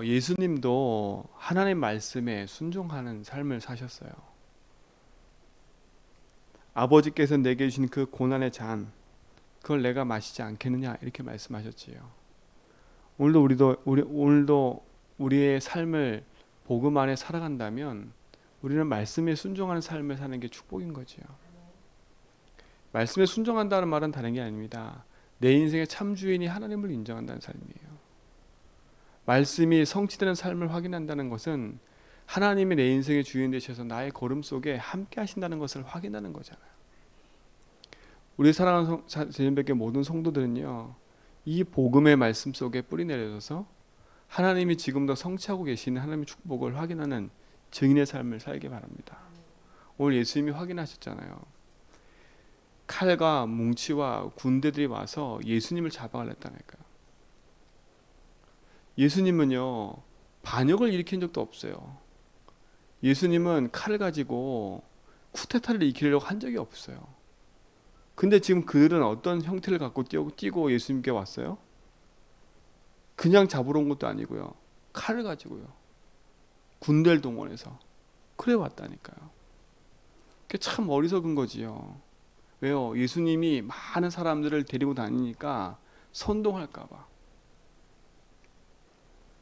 예수님도 하나님 말씀에 순종하는 삶을 사셨어요. 아버지께서 내게 주신 그 고난의 잔, 그걸 내가 마시지 않겠느냐 이렇게 말씀하셨지요. 오늘도 우리의 삶을 복음 안에 살아간다면 우리는 말씀에 순종하는 삶을 사는 게 축복인 거지요. 말씀에 순종한다는 말은 다른 게 아닙니다. 내 인생의 참 주인이 하나님을 인정한다는 삶이에요. 말씀이 성취되는 삶을 확인한다는 것은 하나님이 내 인생의 주인 되셔서 나의 걸음 속에 함께 하신다는 것을 확인하는 거잖아요. 우리 사랑하는 제인백의 모든 성도들은요, 이 복음의 말씀 속에 뿌리 내려져서 하나님이 지금도 성취하고 계시는 하나님의 축복을 확인하는 증인의 삶을 살게 바랍니다. 오늘 예수님이 확인하셨잖아요. 칼과 뭉치와 군대들이 와서 예수님을 잡아가렸다니까요. 예수님은요, 반역을 일으킨 적도 없어요. 예수님은 칼을 가지고 쿠데타를 일으키려고 한 적이 없어요. 근데 지금 그들은 어떤 형태를 갖고 뛰고 예수님께 왔어요? 그냥 잡으러 온 것도 아니고요. 칼을 가지고요. 군대를 동원해서 그래 왔다니까요. 그게 참 어리석은 거지요. 왜요? 예수님이 많은 사람들을 데리고 다니니까 선동할까 봐.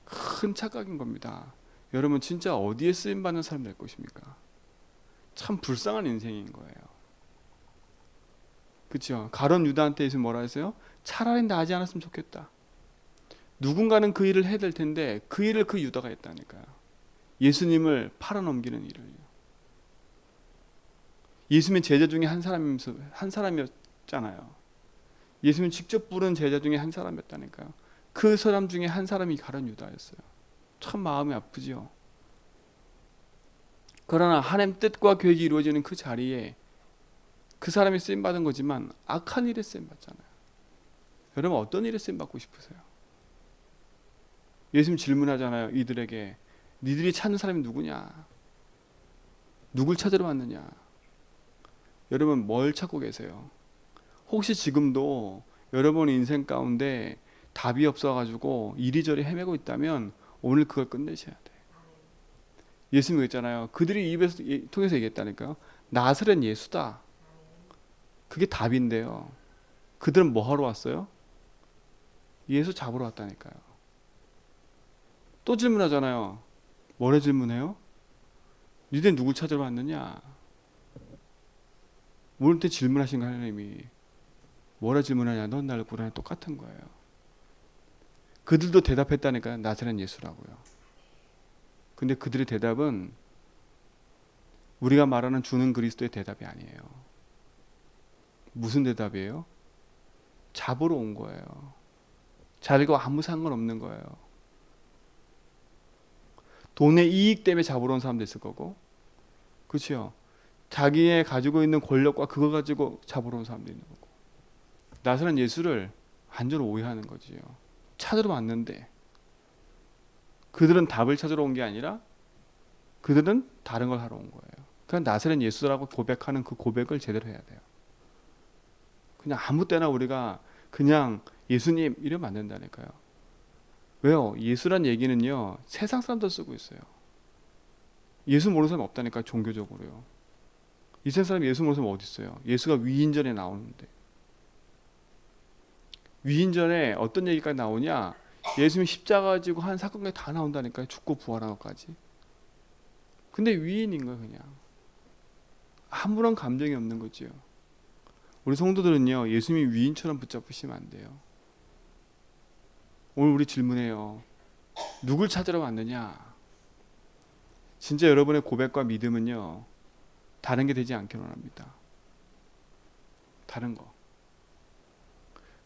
큰 착각인 겁니다. 여러분 진짜 어디에 쓰임 받는 사람 될 것입니까? 참 불쌍한 인생인 거예요. 그렇죠? 가룟 유다한테 예수 뭐라 했어요? 차라리 나지 않았으면 좋겠다. 누군가는 그 일을 해야 될 텐데 그 일을 그 유다가 했다니까요. 예수님을 팔아넘기는 일을요. 예수님의 제자 중에 한 사람이었잖아요. 예수님 직접 부른 제자 중에 한 사람이었다니까요. 그 사람 중에 한 사람이 가룟 유다였어요. 참 마음이 아프지요. 그러나 하나님 뜻과 계획이 이루어지는 그 자리에 그 사람이 쓰임 받은 거지만 악한 일에 쓰임 받잖아요. 여러분 어떤 일에 쓰임 받고 싶으세요? 예수님 질문하잖아요. 이들에게 니들이 찾는 사람이 누구냐? 누굴 찾으러 왔느냐? 여러분 뭘 찾고 계세요? 혹시 지금도 여러분 인생 가운데 답이 없어가지고 이리저리 헤매고 있다면 오늘 그걸 끝내셔야 돼요. 예수님이 그랬잖아요. 그들이 입에서 통해서 얘기했다니까요. 나사렛 예수다. 그게 답인데요. 그들은 뭐 하러 왔어요? 예수 잡으러 왔다니까요. 또 질문하잖아요. 뭐래 질문해요? 니들 누굴 찾으러 왔느냐? 오늘 때 질문하신 거 하나님이 뭐라 질문하냐? 넌 나를 구원하냐? 똑같은 거예요. 그들도 대답했다니까요. 나사렛 예수라고요. 근데 그들의 대답은 우리가 말하는 주는 그리스도의 대답이 아니에요. 무슨 대답이에요? 잡으러 온 거예요. 자기가 아무 상관없는 거예요. 돈의 이익 때문에 잡으러 온 사람도 있을 거고, 그렇죠? 자기의 가지고 있는 권력과 그거 가지고 잡으러 온 사람도 있는 거고. 나사렛 예수를 완전 오해하는 거지요. 찾으러 왔는데 그들은 답을 찾으러 온 게 아니라 그들은 다른 걸 하러 온 거예요. 그냥 나사렛 예수라고 고백하는 그 고백을 제대로 해야 돼요. 그냥 아무 때나 우리가 그냥 예수님 이러면 안 된다니까요. 왜요? 예수란 얘기는요 세상 사람도 쓰고 있어요. 예수 모르는 사람 없다니까. 종교적으로요. 이 세상 사람 예수 모르는 사람 어디 있어요? 예수가 위인전에 나오는데, 위인전에 어떤 얘기가 나오냐? 예수님이 십자가 가지고 한 사건까지 다 나온다니까요. 죽고 부활한 것까지. 근데 위인인 거예요. 그냥 아무런 감정이 없는 거지요. 우리 성도들은요 예수님이 위인처럼 붙잡으시면 안 돼요. 오늘 우리 질문해요. 누굴 찾으러 왔느냐? 진짜 여러분의 고백과 믿음은요 다른 게 되지 않기를 원합니다. 다른 거.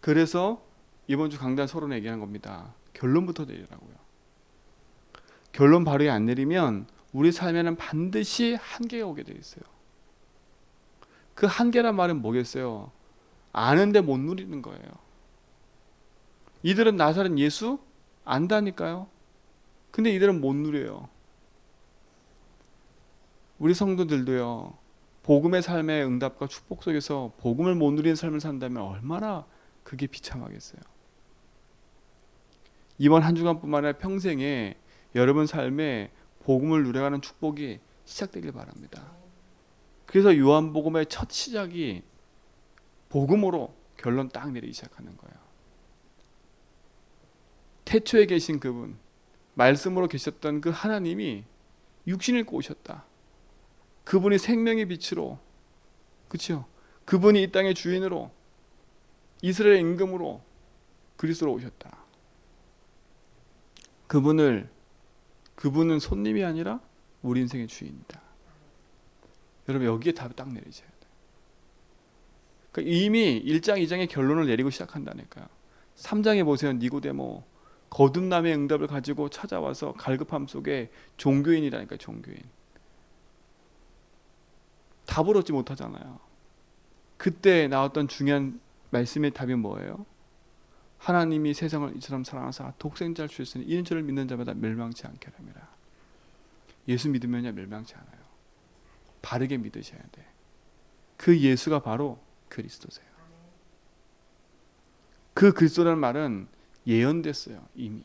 그래서 이번 주 강단 서론 얘기하는 겁니다. 결론부터 내리라고요. 결론 바로 안 내리면 우리 삶에는 반드시 한계가 오게 돼 있어요. 그 한계란 말은 뭐겠어요? 아는데 못 누리는 거예요. 이들은 나사렛 예수 안다니까요. 근데 이들은 못 누려요. 우리 성도들도요 복음의 삶의 응답과 축복 속에서 복음을 못 누리는 삶을 산다면 얼마나 그게 비참하겠어요. 이번 한 주간뿐만 아니라 평생에 여러분 삶에 복음을 누려가는 축복이 시작되길 바랍니다. 그래서 요한복음의 첫 시작이 복음으로 결론 딱 내리기 시작하는 거예요. 태초에 계신 그분, 말씀으로 계셨던 그 하나님이 육신을 입고 오셨다. 그분이 생명의 빛으로, 그렇죠? 그분이 이 땅의 주인으로, 이스라엘의 임금으로 그리스도로 오셨다. 그분은 손님이 아니라 우리 인생의 주인이다. 여러분 여기에 답이 딱 내리셔야 돼요. 그러니까 이미 1장 2장의 결론을 내리고 시작한다니까요. 3장에 보세요. 니고데모 거듭남의 응답을 가지고 찾아와서 갈급함 속에 종교인이라니까요. 종교인. 답을 얻지 못하잖아요. 그때 나왔던 중요한 말씀의 답이 뭐예요? 하나님이 세상을 이처럼 사랑하사 독생자를 주셨으니 이는 저를 믿는 자마다 멸망치 않게 하랍니다. 예수 믿으면요 멸망치 않아요. 바르게 믿으셔야 돼. 그 예수가 바로 그리스도세요. 그 그리스도라는 말은 예언됐어요. 이미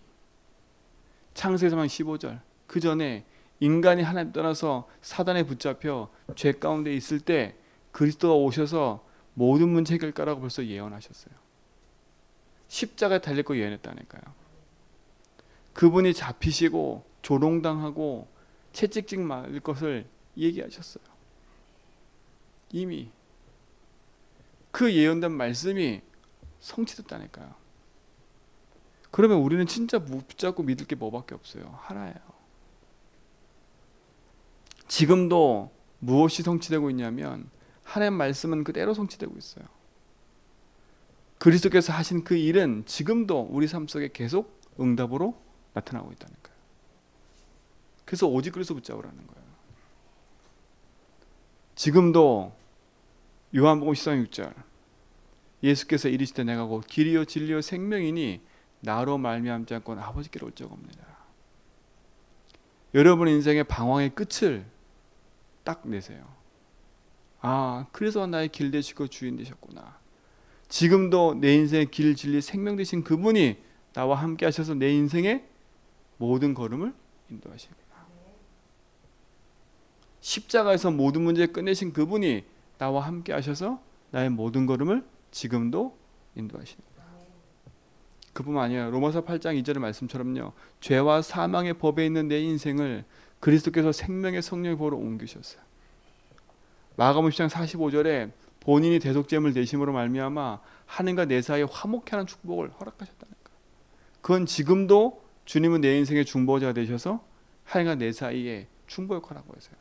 창세기상 15절 그 전에 인간이 하나님 떠나서 사단에 붙잡혀 죄 가운데 있을 때 그리스도가 오셔서 모든 문제 해결 거라고 벌써 예언하셨어요. 십자가에 달릴 거 예언했다니까요. 그분이 잡히시고 조롱당하고 채찍질 맞을 것을 얘기하셨어요. 이미 그 예언된 말씀이 성취됐다니까요. 그러면 우리는 진짜 붙잡고 믿을 게 뭐밖에 없어요. 하나예요. 지금도 무엇이 성취되고 있냐면 하나님 말씀은 그대로 성취되고 있어요. 그리스도께서 하신 그 일은 지금도 우리 삶 속에 계속 응답으로 나타나고 있다니까요. 그래서 오직 그리스도 붙잡으라는 거예요. 지금도 요한복음 14장 6절 예수께서 이르시되 내가 곧 길이요 진리요 생명이니 나로 말미암지 않고는 아버지께로 올 적 없느니라. 여러분 인생의 방황의 끝을 딱 내세요. 아, 그래서 나의 길 되시고 주인 되셨구나. 지금도 내 인생의 길, 진리, 생명 되신 그분이 나와 함께 하셔서 내 인생의 모든 걸음을 인도하십니다. 십자가에서 모든 문제를 끝내신 그분이 나와 함께 하셔서 나의 모든 걸음을 지금도 인도하십니다. 그뿐만 아니라 로마서 8장 2절의 말씀처럼요. 죄와 사망의 법에 있는 내 인생을 그리스도께서 생명의 성령의 법으로 옮기셨어요. 마가복음 10장 45절에 본인이 대속제물 되심으로 말미암아 하나님과 내 사이에 화목케 하는 축복을 허락하셨다는 거예요. 그건 지금도 주님은 내 인생의 중보자가 되셔서 하나님과 내 사이에 중보 역할을 하고 계세요.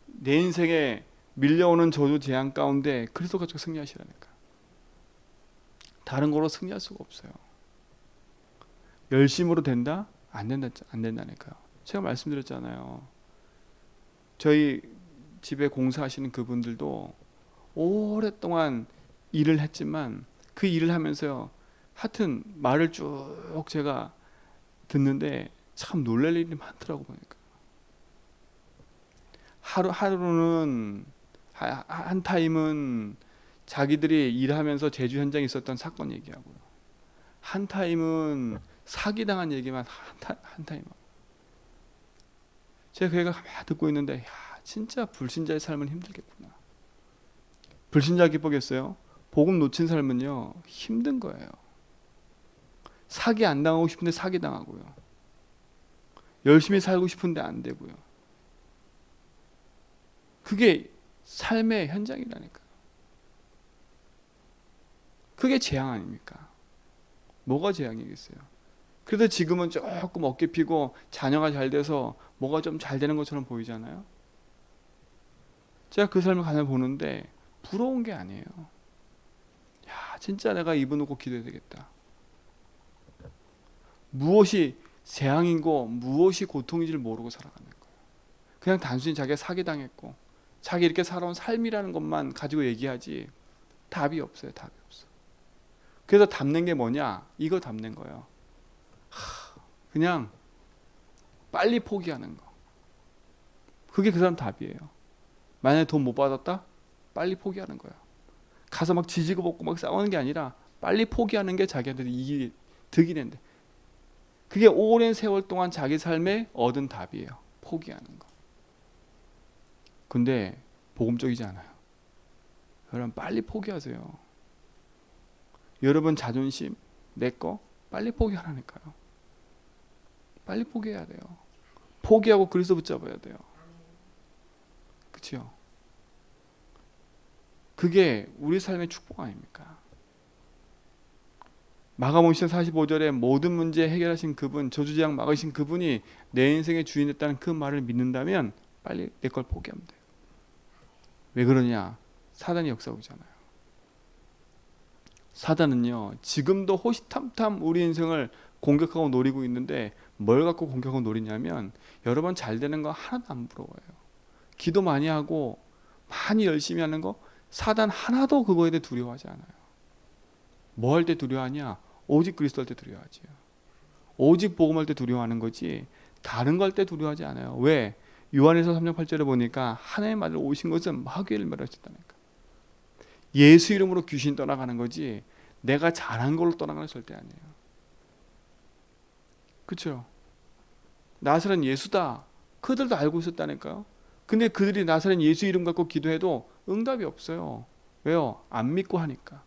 내 인생에 밀려오는 저주 재앙 가운데 그리스도가 승리하시라니까. 다른 거로 승리할 수가 없어요. 열심으로 된다? 안 된다니까요. 제가 말씀드렸잖아요. 저희 집에 공사하시는 그분들도 오랫동안 일을 했지만 그 일을 하면서요. 하여튼 말을 쭉 제가 듣는데 참 놀랄 일이 많더라고 보니까. 하루는 한 타임은 자기들이 일하면서 제주 현장에 있었던 사건 얘기하고요. 한 타임은 사기당한 얘기만 한 타임. 제가 그 얘기를 가만히 듣고 있는데 야, 진짜 불신자의 삶은 힘들겠구나. 불신자 기쁘겠어요? 복음 놓친 삶은요 힘든 거예요. 사기 안 당하고 싶은데 사기 당하고요. 열심히 살고 싶은데 안 되고요. 그게 삶의 현장이라니까. 그게 재앙 아닙니까? 뭐가 재앙이겠어요? 그래도 지금은 조금 어깨 피고 자녀가 잘 돼서 뭐가 좀 잘 되는 것처럼 보이잖아요. 제가 그 삶을 가만히 보는데 부러운 게 아니에요. 야, 진짜 내가 입은 놓고 기도해야 되겠다. 무엇이 재앙이고 무엇이 고통인지를 모르고 살아가는 거예요. 그냥 단순히 자기가 사기당했고 자기 이렇게 살아온 삶이라는 것만 가지고 얘기하지 답이 없어요. 답이 없어. 그래서 담는 게 뭐냐? 이거 담는 거예요. 그냥 빨리 포기하는 거. 그게 그 사람 답이에요. 만약에 돈 못 받았다? 빨리 포기하는 거야. 가서 막 지지고 볶고 막 싸우는 게 아니라 빨리 포기하는 게 자기한테 득이는데 그게 오랜 세월 동안 자기 삶에 얻은 답이에요. 포기하는 거. 근데 복음적이지 않아요. 여러분 빨리 포기하세요. 여러분 자존심, 내 거 빨리 포기하라니까요. 빨리 포기해야 돼요. 포기하고 그리스도 붙잡아야 돼요. 그렇죠? 그게 우리 삶의 축복 아닙니까? 마가복음 45절에 모든 문제 해결하신 그분, 저주재앙 막으신 그분이 내 인생의 주인 됐다는 그 말을 믿는다면 빨리 내 걸 포기하면 돼요. 왜 그러냐? 사단이 역사하고 있잖아요. 사단은요 지금도 호시탐탐 우리 인생을 공격하고 노리고 있는데 뭘 갖고 공격하고 노리냐면 여러분 잘 되는 거 하나도 안 부러워요. 기도 많이 하고 많이 열심히 하는 거 사단 하나도 그거에 대해 두려워하지 않아요. 뭐 할 때 두려워하냐? 오직 그리스도 할 때 두려워하지요. 오직 복음할 때 두려워하는 거지 다른 거 할 때 두려워하지 않아요. 왜? 요한에서 3장 8절에 보니까 하나님의 아들 오신 것은 마귀를 멸하셨다니까. 예수 이름으로 귀신 떠나가는 거지 내가 잘한 걸로 떠나가는 절대 아니에요. 그렇죠? 나사렛 예수다. 그들도 알고 있었다니까요. 근데 그들이 나사렛 예수 이름 갖고 기도해도 응답이 없어요. 왜요? 안 믿고 하니까.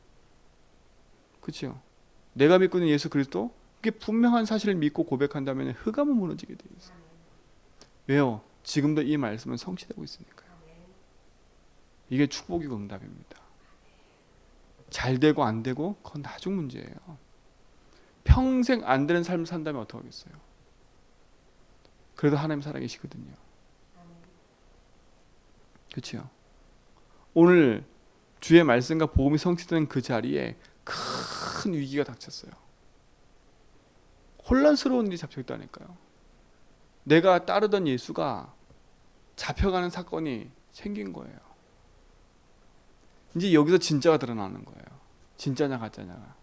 그렇죠? 내가 믿고 있는 예수 그리스도 그게 분명한 사실을 믿고 고백한다면 흑암은 무너지게 돼 있어요. 왜요? 지금도 이 말씀은 성취되고 있으니까요. 이게 축복이고 응답입니다. 잘 되고 안 되고 그건 나중 문제예요. 평생 안 되는 삶을 산다면 어떡하겠어요? 그래도 하나님 살아계시거든요. 그렇죠? 오늘 주의 말씀과 복음이 성취되는 그 자리에 큰 위기가 닥쳤어요. 혼란스러운 일이 잡혀있다니까요. 내가 따르던 예수가 잡혀가는 사건이 생긴 거예요. 이제 여기서 진짜가 드러나는 거예요. 진짜냐 가짜냐가.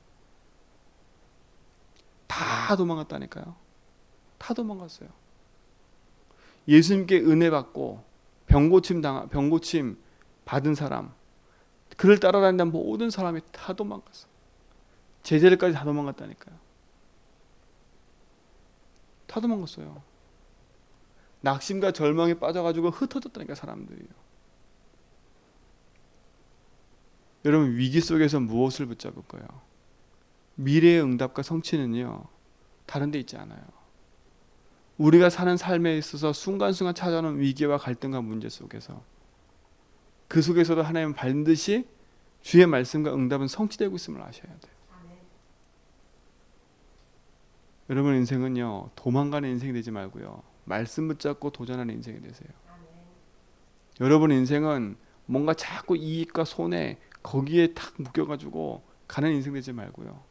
다 도망갔다니까요. 다 도망갔어요. 예수님께 은혜 받고 병고침 받은 사람, 그를 따라다니는 모든 사람이 다 도망갔어. 제자들까지 다 도망갔다니까요. 다 도망갔어요. 낙심과 절망에 빠져가지고 흩어졌다니까 사람들이요. 여러분 위기 속에서 무엇을 붙잡을 거예요? 미래의 응답과 성취는요 다른 데 있지 않아요. 우리가 사는 삶에 있어서 순간순간 찾아오는 위기와 갈등과 문제 속에서 그 속에서도 하나님은 반드시 주의 말씀과 응답은 성취되고 있음을 아셔야 돼요. 여러분 인생은요 도망가는 인생이 되지 말고요 말씀 붙잡고 도전하는 인생이 되세요. 여러분 인생은 뭔가 자꾸 이익과 손해 거기에 탁 묶여가지고 가는 인생 되지 말고요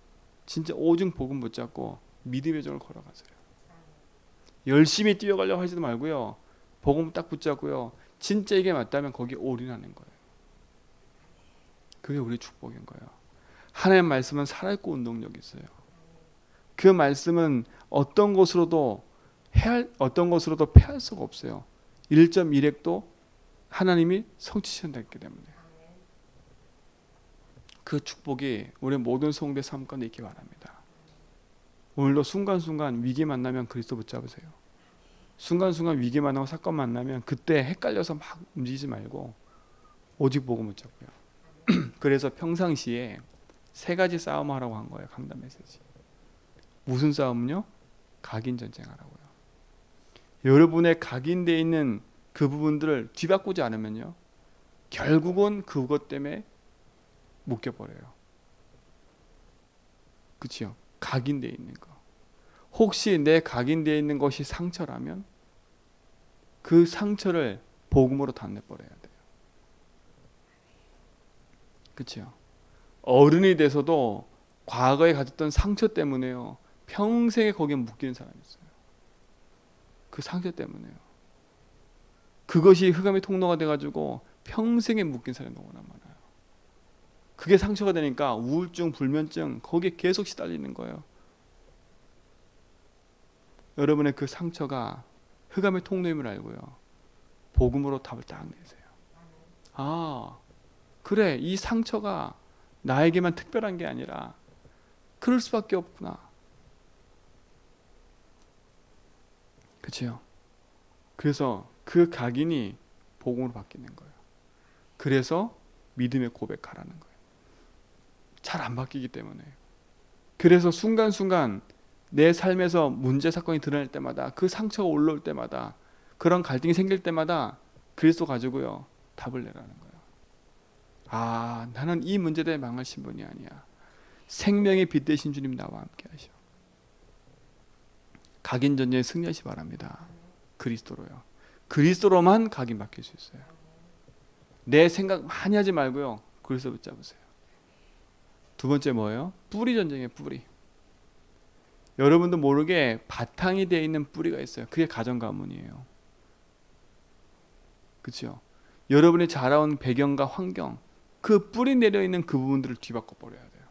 진짜 오직 복음 붙잡고 믿음의 정을 걸어가세요. 열심히 뛰어가려고 하지도 말고요 복음 딱 붙잡고요 진짜 이게 맞다면 거기에 올인하는 거예요. 그게 우리 축복인 거예요. 하나님의 말씀은 살아있고 운동력이 있어요. 그 말씀은 어떤 것으로도 패할 수가 없어요. 1.1핵도 하나님이 성취하셨기 때문에. 그 축복이 우리 모든 성도의 삶 가운데 있기 바랍니다. 오늘도 순간순간 위기 만나면 그리스도 붙잡으세요. 순간순간 위기 만나고 사건 만나면 그때 헷갈려서 막 움직이지 말고 오직 복음 붙잡고요. 그래서 평상시에 3가지 싸움을 하라고 한 거예요. 강단 메시지. 무슨 싸움은요? 각인 전쟁하라고요. 여러분의 각인되어 있는 그 부분들을 뒤바꾸지 않으면요 결국은 그것 때문에 묶여버려요. 그렇죠? 각인되어 있는 거. 혹시 내 각인되어 있는 것이 상처라면 그 상처를 복음으로 단내버려야 돼요. 그렇죠? 어른이 돼서도 과거에 가졌던 상처 때문에요 평생에 거기에 묶이는 사람이 있어요. 그 상처 때문에요. 그것이 흑암의 통로가 돼가지고 평생에 묶인 사람이 너무나 많아요. 그게 상처가 되니까 우울증, 불면증 거기에 계속 시달리는 거예요. 여러분의 그 상처가 흑암의 통로임을 알고요 복음으로 답을 딱 내세요. 아 그래 이 상처가 나에게만 특별한 게 아니라 그럴 수밖에 없구나. 그렇죠? 그래서 그 각인이 복음으로 바뀌는 거예요. 그래서 믿음의 고백하라는 거예요. 잘 안 바뀌기 때문에. 그래서 순간순간 내 삶에서 문제 사건이 드러날 때마다, 그 상처가 올라올 때마다, 그런 갈등이 생길 때마다 그리스도 가지고요 답을 내라는 거예요. 아, 나는 이 문제 때문에 망하신 분이 아니야. 생명의 빛 되신 주님 나와 함께 하셔. 각인 전쟁에 승리하시 바랍니다. 그리스도로요. 그리스도로만 각인 바뀔 수 있어요. 내 생각 많이 하지 말고요, 그리스도 붙잡으세요. 두 번째 뭐예요? 뿌리 전쟁이에요. 뿌리. 여러분도 모르게 바탕이 되어 있는 뿌리가 있어요. 그게 가정 가문이에요. 그렇죠? 여러분이 자라온 배경과 환경, 그 뿌리 내려 있는 그 부분들을 뒤바꿔 버려야 돼요.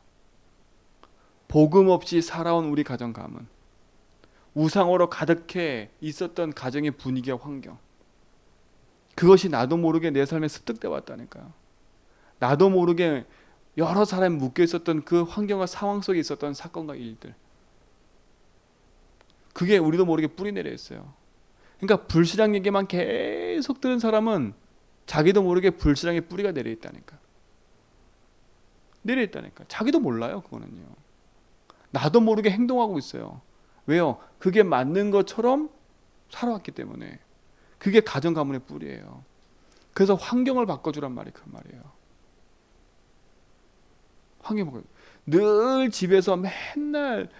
복음 없이 살아온 우리 가정 가문, 우상으로 가득해 있었던 가정의 분위기와 환경, 그것이 나도 모르게 내 삶에 습득돼 왔다니까요. 나도 모르게 여러 사람이 묶여 있었던 그 환경과 상황 속에 있었던 사건과 일들, 그게 우리도 모르게 뿌리 내려 있어요. 그러니까 불신앙 얘기만 계속 들은 사람은 자기도 모르게 불신앙의 뿌리가 내려 있다니까. 내려 있다니까. 자기도 몰라요, 그거는요. 나도 모르게 행동하고 있어요. 왜요? 그게 맞는 것처럼 살아왔기 때문에. 그게 가정 가문의 뿌리예요. 그래서 환경을 바꿔주란 말이 그 말이에요. 환경 바꿔. 늘 집에서 맨날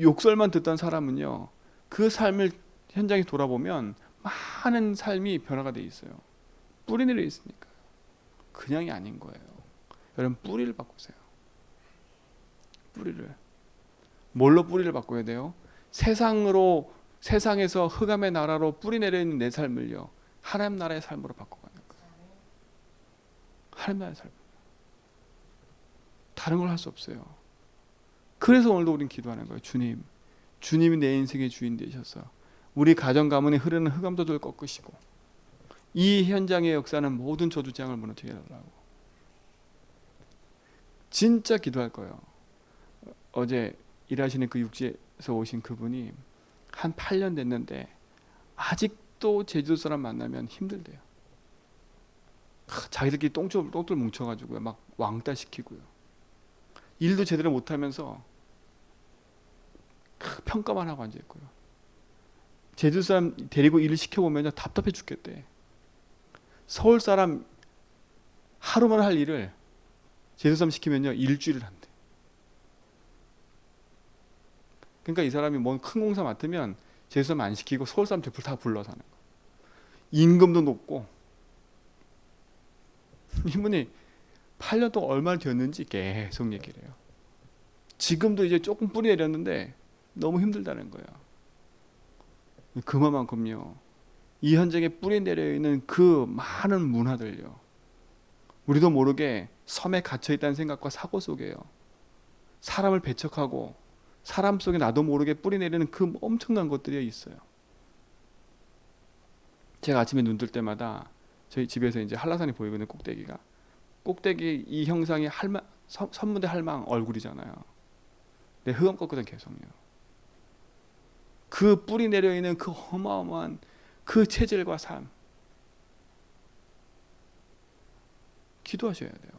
욕설만 듣던 사람은요, 그 삶을 현장에 돌아보면 많은 삶이 변화가 돼 있어요. 뿌리 내려 있으니까. 그냥이 아닌 거예요. 여러분, 뿌리를 바꾸세요. 뿌리를. 뭘로 뿌리를 바꿔야 돼요? 세상에서 흑암의 나라로 뿌리 내려 있는 내 삶을요, 하나님 나라의 삶으로 바꿔가는 거예요. 하나님 나라의 삶. 다른 걸 할 수 없어요. 그래서 오늘도 우린 기도하는 거예요. 주님이 내 인생의 주인 되셔서 우리 가정 가문에 흐르는 흑암도들 꺾으시고 이 현장의 역사는 모든 저주장을 무너뜨리게 해달라고 진짜 기도할 거예요. 어제 일하시는 그 육지에서 오신 그분이 한 8년 됐는데 아직도 제주도 사람 만나면 힘들대요. 자기들끼리 똥들 뭉쳐가지고요, 막 왕따 시키고요, 일도 제대로 못하면서 평가만 하고 앉아있고요. 제주도 사람 데리고 일을 시켜보면 답답해 죽겠대. 서울 사람 하루만 할 일을 제주도 사람 시키면요 일주일을 한대. 그러니까 이 사람이 뭔 큰 공사 맡으면 제주도 사람 안 시키고 서울 사람들 다 불러서 하는 거예요. 임금도 높고. 이분이 8년 동안 얼마나 되었는지 계속 얘기를 해요. 지금도 이제 조금 뿌리 내렸는데 너무 힘들다는 거예요. 그만큼요, 이 현장에 뿌리 내려 있는 그 많은 문화들요, 우리도 모르게 섬에 갇혀 있다는 생각과 사고 속에요, 사람을 배척하고 사람 속에 나도 모르게 뿌리 내리는 그 엄청난 것들이 있어요. 제가 아침에 눈 뜰 때마다 저희 집에서 이제 한라산이 보이거든요. 꼭대기 이 형상이 선무대 할망 얼굴이잖아요. 내 흑암 꺾거든 계속요. 그 뿌리 내려 있는 그 어마어마한 그 체질과 삶, 기도하셔야 돼요.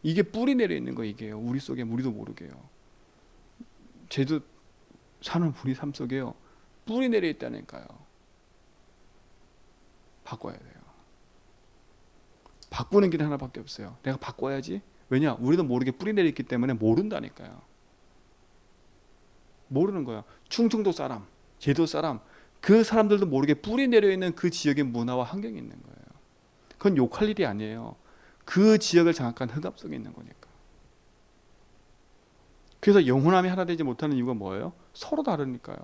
이게 뿌리 내려 있는 거, 이게요. 우리 속에 우리도 모르게요. 제주 사는 우리 삶 속에요, 뿌리 내려 있다니까요. 바꿔야 돼요. 바꾸는 길이 하나밖에 없어요. 내가 바꿔야지. 왜냐? 우리도 모르게 뿌리 내려 있기 때문에 모른다니까요. 모르는 거야. 충청도 사람, 제도 사람, 그 사람들도 모르게 뿌리 내려 있는 그 지역의 문화와 환경이 있는 거예요. 그건 욕할 일이 아니에요. 그 지역을 장악한 흑암 속에 있는 거니까. 그래서 영혼함이 하나 되지 못하는 이유가 뭐예요? 서로 다르니까요.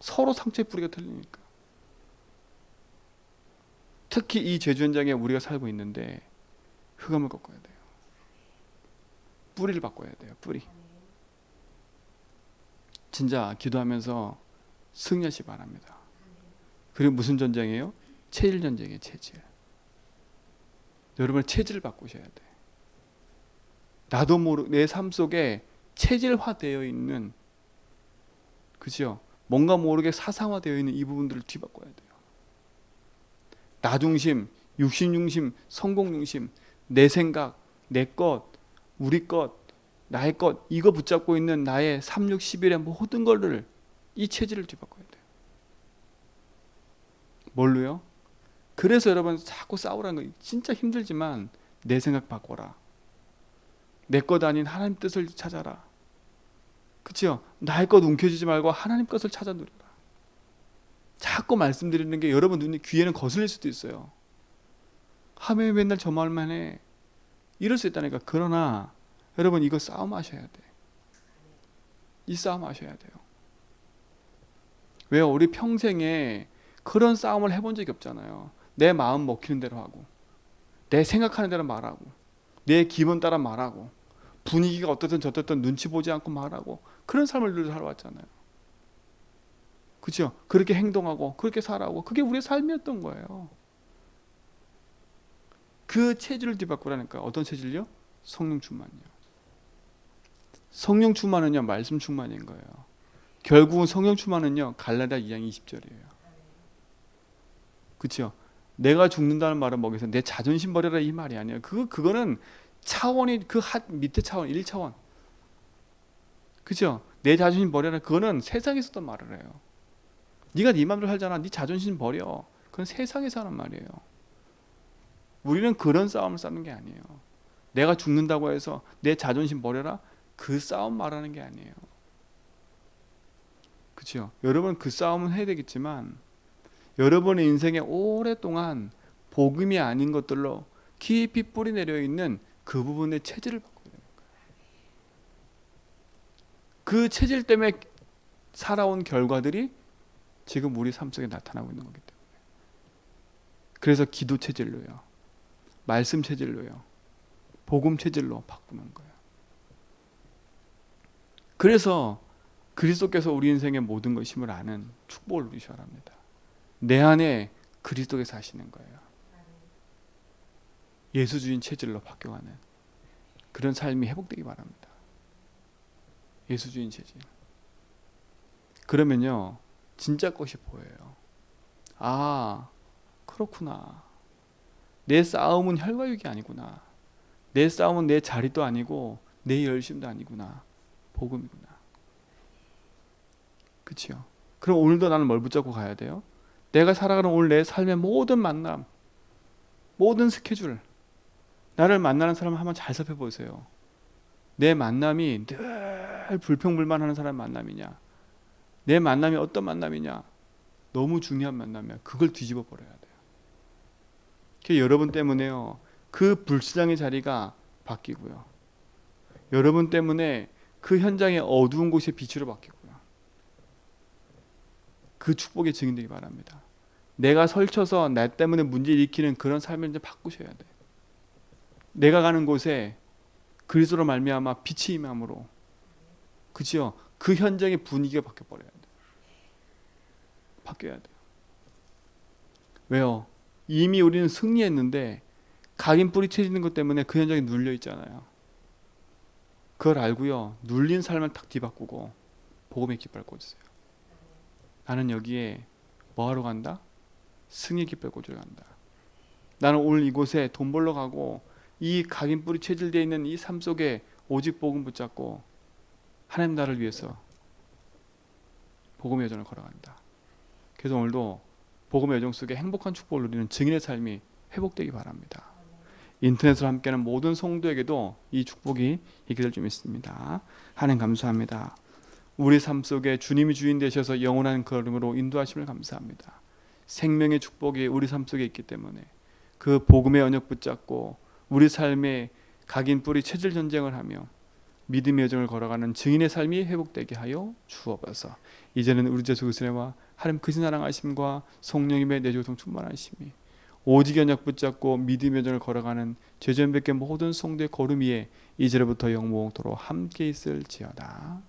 서로 상처의 뿌리가 틀리니까. 특히 이 제주 현장에 우리가 살고 있는데 흑암을 꺾어야 돼요. 뿌리를 바꿔야 돼요. 뿌리. 진짜 기도하면서 승리하시 바랍니다. 그리고 무슨 전쟁이에요? 체질 전쟁이에요. 체질. 여러분 체질을 바꾸셔야 돼. 나도 모르 내 삶 속에 체질화되어 있는, 그죠? 뭔가 모르게 사상화되어 있는 이 부분들을 뒤바꿔야 돼요. 나 중심, 육신 중심, 성공 중심, 내 생각, 내 것, 우리 것, 나의 것, 이거 붙잡고 있는 나의 3, 6, 11의 모든 거를, 이 체질을 뒤바꿔야 돼요. 뭘로요? 그래서 여러분 자꾸 싸우라는 거 진짜 힘들지만 내 생각 바꿔라. 내 것 아닌 하나님 뜻을 찾아라. 그치요? 나의 것 움켜쥐지 말고 하나님 것을 찾아 누려라. 자꾸 말씀드리는 게 여러분 눈이 귀에는 거슬릴 수도 있어요. 하면 맨날 저 말만 해. 이럴 수 있다니까. 그러나 여러분 이거 싸움하셔야 돼. 이 싸움 하셔야 돼요. 왜요? 우리 평생에 그런 싸움을 해본 적이 없잖아요. 내 마음 먹히는 대로 하고, 내 생각하는 대로 말하고, 내 기분 따라 말하고, 분위기가 어떻든 저떻든 눈치 보지 않고 말하고, 그런 삶을 늘 살아왔잖아요. 그렇죠? 그렇게 행동하고 그렇게 살아오고, 그게 우리의 삶이었던 거예요. 그 체질을 뒤바꾸라니까. 어떤 체질요? 성령 충만이요. 성령 충만은요, 말씀 충만인 거예요. 결국은 성령 충만은요, 갈라디아 2장 20절이에요. 그렇죠? 내가 죽는다는 말은 뭐겠어? 내 자존심 버려라 이 말이 아니에요. 그거는 차원이 그 밑에 차원 1차원. 그렇죠? 내 자존심 버려라. 그거는 세상에서도 말을 해요. 네가 네 맘대로 살잖아. 네 자존심 버려. 그건 세상에서 하는 말이에요. 우리는 그런 싸움을 싸는 게 아니에요. 내가 죽는다고 해서 내 자존심 버려라. 그 싸움 말하는 게 아니에요. 그렇죠? 여러분 그 싸움은 해야 되겠지만 여러분의 인생에 오랫동안 복음이 아닌 것들로 깊이 뿌리 내려 있는 그 부분의 체질을 바꿔야 되는 거예요. 그 체질 때문에 살아온 결과들이 지금 우리 삶 속에 나타나고 있는 거기 때문에. 그래서 기도 체질로요, 말씀 체질로요, 복음 체질로 바꾸는 거예요. 그래서 그리스도께서 우리 인생의 모든 것임을 아는 축복을 누리셔야 합니다. 내 안에 그리스도께서 사시는 거예요. 예수주인 체질로 바뀌어가는 그런 삶이 회복되기 바랍니다. 예수주인 체질. 그러면요 진짜 것이 보여요. 아 그렇구나. 내 싸움은 혈과육이 아니구나. 내 싸움은 내 자리도 아니고 내 열심도 아니구나. 복음이구나. 그치요? 그럼 오늘도 나는 뭘 붙잡고 가야 돼요? 내가 살아가는 오늘 내 삶의 모든 만남, 모든 스케줄, 나를 만나는 사람을 한번 잘 살펴보세요. 내 만남이 늘 불평불만하는 사람 만남이냐, 내 만남이 어떤 만남이냐, 너무 중요한 만남이야. 그걸 뒤집어 버려야 돼요. 여러분 때문에요, 그 불시장의 자리가 바뀌고요, 여러분 때문에 그 현장의 어두운 곳이 빛으로 바뀌고요, 그 축복의 증인되기 바랍니다. 내가 설쳐서 나 때문에 문제 일으키는 그런 삶을 이제 바꾸셔야 돼. 내가 가는 곳에 그리스도로 말미암아 빛이 임함으로, 그치요? 그 현장의 분위기가 바뀌어 버려야 돼. 바뀌어야 돼요. 왜요? 이미 우리는 승리했는데 각인 뿌리 쳐지는 것 때문에 그 현장에 눌려 있잖아요. 그걸 알고요, 눌린 삶을 탁 뒤바꾸고 복음의 깃발 꽂으세요. 나는 여기에 뭐하러 간다? 승리 깃발 꽂으러 간다. 나는 오늘 이곳에 돈 벌러 가고 이 각인 뿌리 체질되어 있는 이 삶 속에 오직 복음 붙잡고 하나님 나라를 위해서 복음의 여정을 걸어간다. 그래서 오늘도 복음의 여정 속에 행복한 축복을 누리는 증인의 삶이 회복되기 바랍니다. 인터넷으로 함께하는 모든 성도에게도 이 축복이 있게 될 줄 믿습니다. 하나님 감사합니다. 우리 삶 속에 주님이 주인 되셔서 영원한 걸음으로 인도하심을 감사합니다. 생명의 축복이 우리 삶 속에 있기 때문에 그 복음의 언약 붙잡고 우리 삶에 각인 뿌리 체질 전쟁을 하며 믿음의 여정을 걸어가는 증인의 삶이 회복되게 하여 주옵소서. 이제는 우리 주 예수 그리스도와 하나님 크신 사랑하심과 성령님의 내주성 충만하심이 오직 언약 붙잡고 믿음의 여정을 걸어가는 죄전백의 모든 성도의 걸음 위에 이제로부터 영원토록 함께 있을지어다.